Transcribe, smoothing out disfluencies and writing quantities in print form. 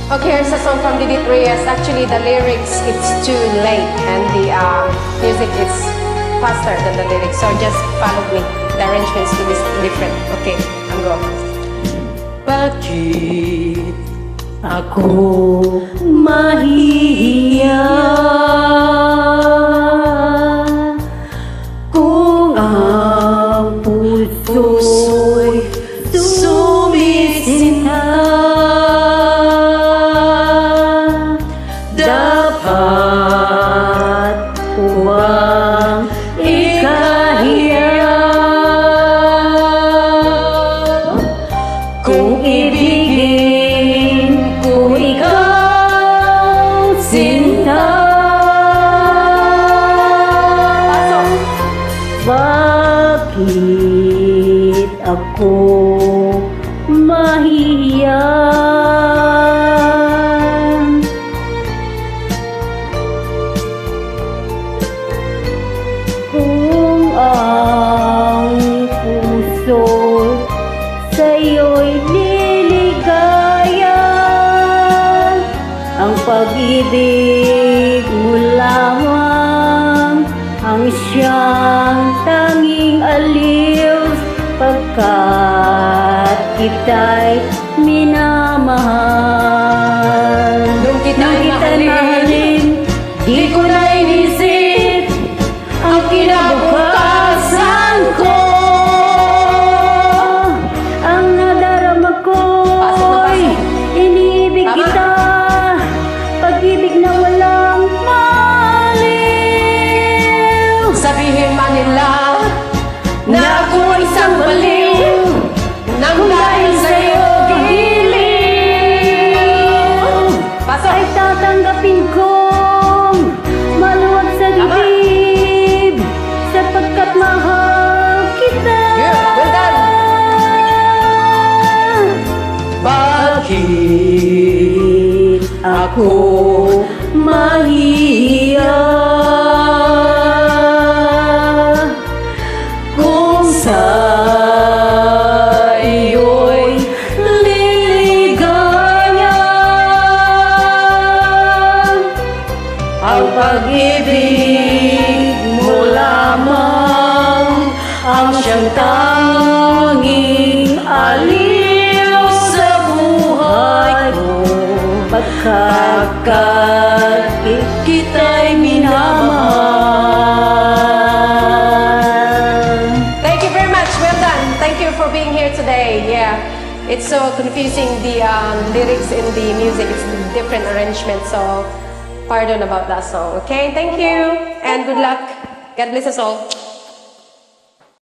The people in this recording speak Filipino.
Okay, here's a song from Didit Reyes. Actually, the lyrics, it's too late. And the music is faster than the lyrics. So just follow me. The arrangements will be different. Okay, I'm go. Bakit ako mahihiya kung ang puso'y sumisinta? Dapat ko bang ikahiya kung ibigin ko ikaw, sinta? Bakit ako mahihiya kung ang puso sa'yo'y niligaya? Ang pag-ibig mo lamang ang siyang tanging aliw, pagkat kita'y minamahal. Nung kita'y mahalin, di ko na inisip ang kinabukasan ko. Ang nadarama ko'y inibig Tama. kita, pag-ibig na walang maliw. sabihin man nila Na ako isang baliw, nang kung dahil dahil sa'yo sa'yo giliw, Pasok. ay tatanggapin kong maluwag sa dibdib, sapagkat mahal kita. Good, well done. Bakit ako mahihiya kung sa'yo'y liligaya? Ang pag-ibig mo lamang ang siyang tanging aliw sa buhay ko, pagkat kita'y minamahal. Thank you very much. Well done. Thank you for being here today. Yeah, it's so confusing, the lyrics in the music. It's different arrangement. So pardon about that song. Okay, thank you and good luck. God bless us all.